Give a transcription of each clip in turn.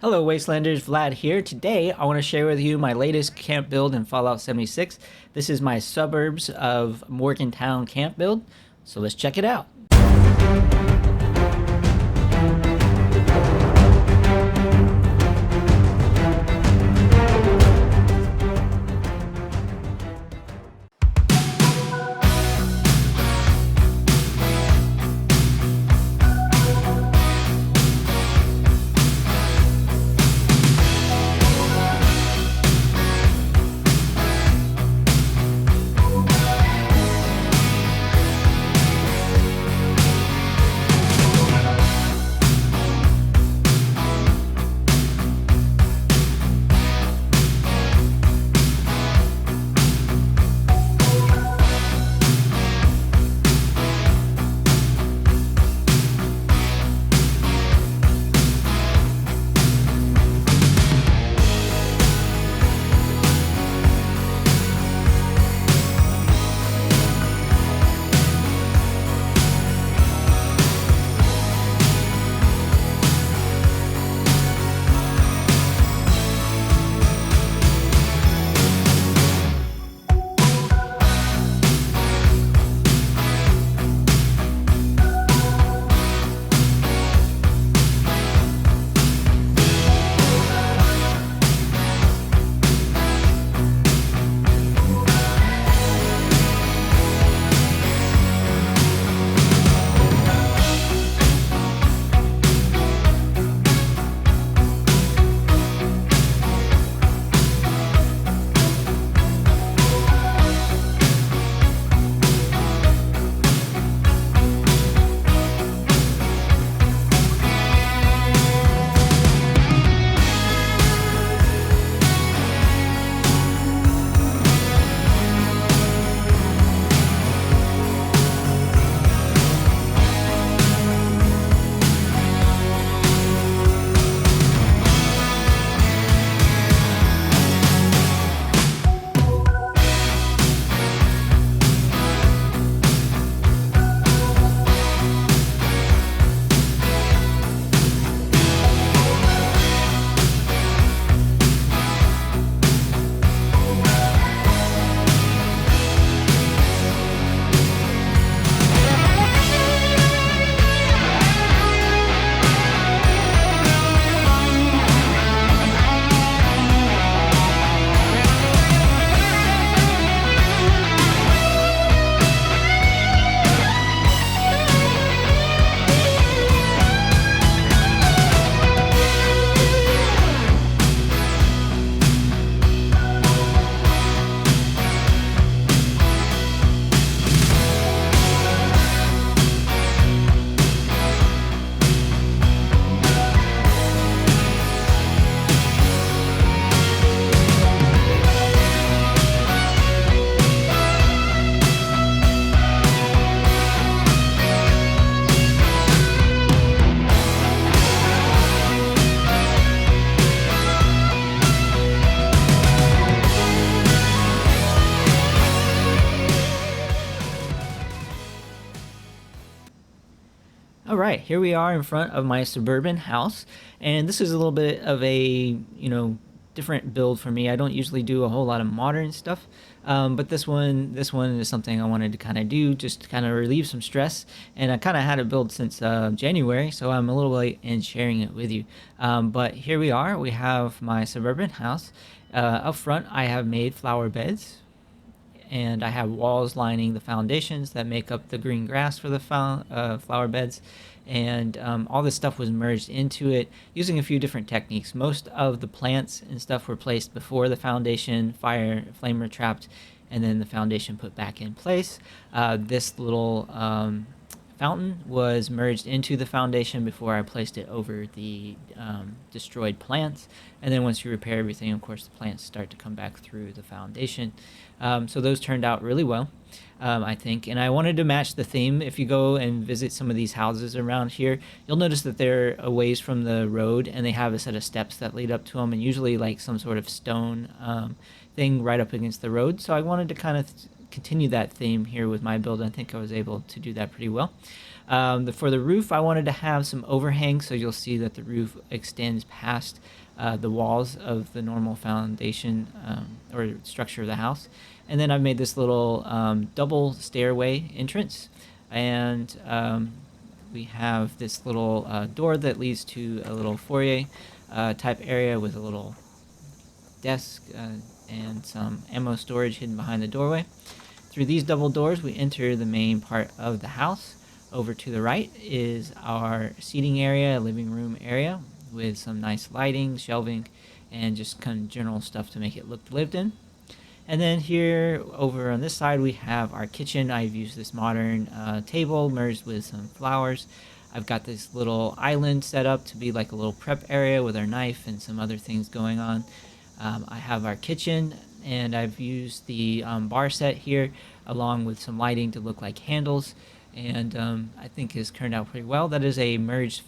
Hello, Wastelanders. Vlad here. Today, I want to share with you my latest camp build in Fallout 76. This is my Suburbs of Morgantown camp build, so let's check it out. All right, here we are in front of my suburban house, and this is a little bit of a, different build for me. I don't usually do a whole lot of modern stuff, but this one is something I wanted to kind of do, just to kind of relieve some stress. And I kind of had it built since January, so I'm a little late in sharing it with you. But here we are. We have my suburban house. Up front, I have made flower beds, and I have walls lining the foundations that make up the green grass for the flower beds. And all this stuff was merged into it using a few different techniques. Most of the plants and stuff were placed before the foundation, flame were trapped, and then the foundation put back in place. This little fountain was merged into the foundation before I placed it over the destroyed plants. And then once you repair everything, of course, the plants start to come back through the foundation. So those turned out really well, I think. And I wanted to match the theme. If you go and visit some of these houses around here, you'll notice that they're a ways from the road, and they have a set of steps that lead up to them, and usually like some sort of stone thing right up against the road. So I wanted to kind of continue that theme here with my build. I think I was able to do that pretty well. For the roof, I wanted to have some overhang, so you'll see that the roof extends past the walls of the normal foundation or structure of the house. And then I've made this little double stairway entrance, and we have this little door that leads to a little foyer type area with a little desk and some ammo storage hidden behind the doorway. Through these double doors, we enter the main part of the house. Over to the right is our seating area, living room area, with some nice lighting, shelving, and just kind of general stuff to make it look lived in. And then here over on this side, we have our kitchen. I've used this modern table merged with some flowers. I've got this little island set up to be like a little prep area with our knife and some other things going on. I have our kitchen, and I've used the bar set here along with some lighting to look like handles, and I think it's turned out pretty well. That is a merged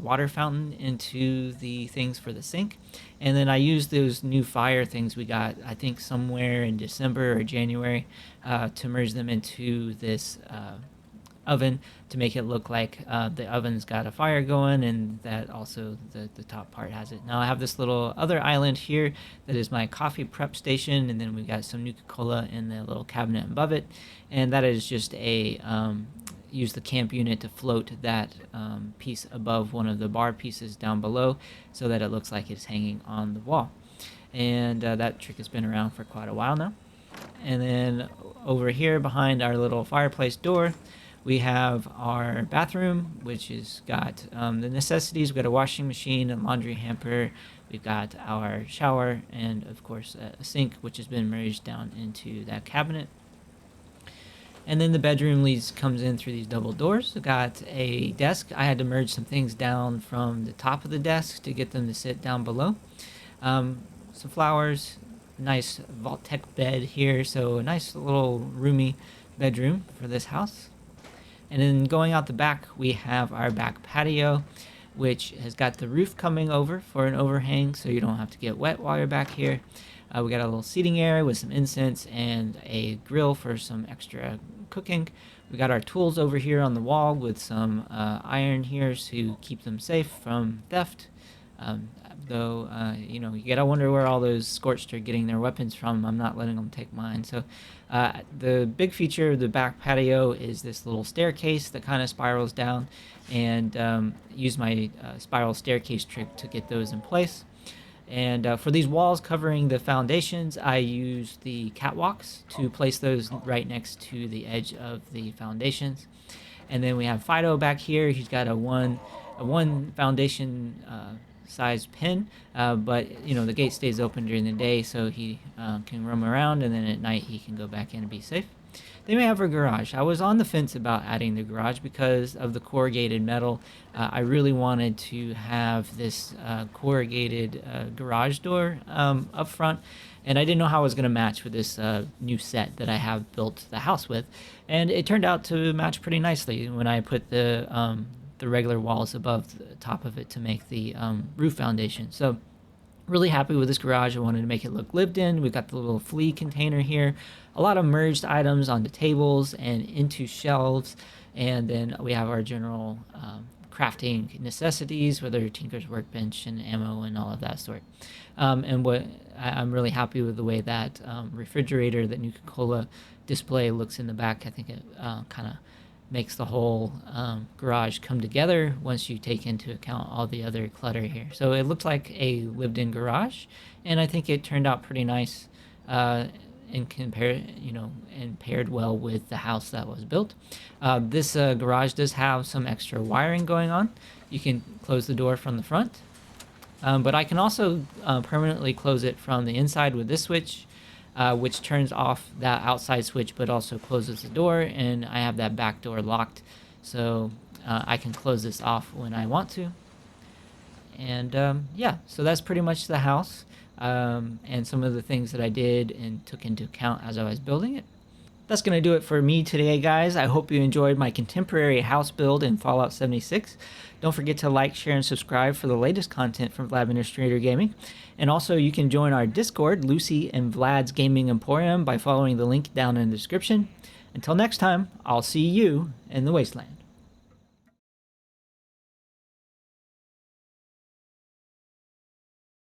water fountain into the things for the sink. And then I used those new fire things we got, I think somewhere in December or January, to merge them into this oven to make it look like the oven's got a fire going, and that also the top part has it. Now I have this little other island here that is my coffee prep station, and then we got some Nuka-Cola in the little cabinet above it, and that is just a use the camp unit to float that piece above one of the bar pieces down below so that it looks like it's hanging on the wall. And that trick has been around for quite a while now. And then over here behind our little fireplace door, we have our bathroom, which has got the necessities. We've got a washing machine, a laundry hamper. We've got our shower, and of course a sink, which has been merged down into that cabinet. And then the bedroom comes in through these double doors. We've got a desk. I had to merge some things down from the top of the desk to get them to sit down below. Some flowers, nice Vault-Tec bed here, so a nice little roomy bedroom for this house. And then going out the back, we have our back patio, which has got the roof coming over for an overhang, so you don't have to get wet while you're back here. We got a little seating area with some incense and a grill for some extra cooking. We got our tools over here on the wall with some iron here to keep them safe from theft. Though, you gotta wonder where all those scorched are getting their weapons from. I'm not letting them take mine. So the big feature of the back patio is this little staircase that kind of spirals down, and use my spiral staircase trick to get those in place. And for these walls covering the foundations, I use the catwalks to place those right next to the edge of the foundations. And then we have Fido back here. He's got a one foundation size pin, but the gate stays open during the day, so he can roam around, and then at night he can go back in and be safe. Then we have our garage. I was on the fence about adding the garage because of the corrugated metal. I really wanted to have this corrugated garage door up front, and I didn't know how I was going to match with this new set that I have built the house with, and it turned out to match pretty nicely when I put the regular walls above the top of it to make the roof foundation. So really happy with this garage. I wanted to make it look lived in. We've got the little flea container here, a lot of merged items onto tables and into shelves, and then we have our general crafting necessities, whether Tinker's Workbench and ammo and all of that sort. And what I'm really happy with the way that refrigerator, that Nuka-Cola display looks in the back. I think it kind of makes the whole garage come together once you take into account all the other clutter here. So it looked like a lived-in garage, and I think it turned out pretty nice and paired well with the house that was built. This garage does have some extra wiring going on. You can close the door from the front, but I can also permanently close it from the inside with this switch, which turns off that outside switch but also closes the door, and I have that back door locked, so I can close this off when I want to. And yeah, so that's pretty much the house, and some of the things that I did and took into account as I was building it. That's going to do it for me today, guys. I hope you enjoyed my contemporary house build in Fallout 76. Don't forget to like, share, and subscribe for the latest content from Vlad Administrator Gaming. And also, you can join our Discord, Lucy and Vlad's Gaming Emporium, by following the link down in the description. Until next time, I'll see you in the Wasteland.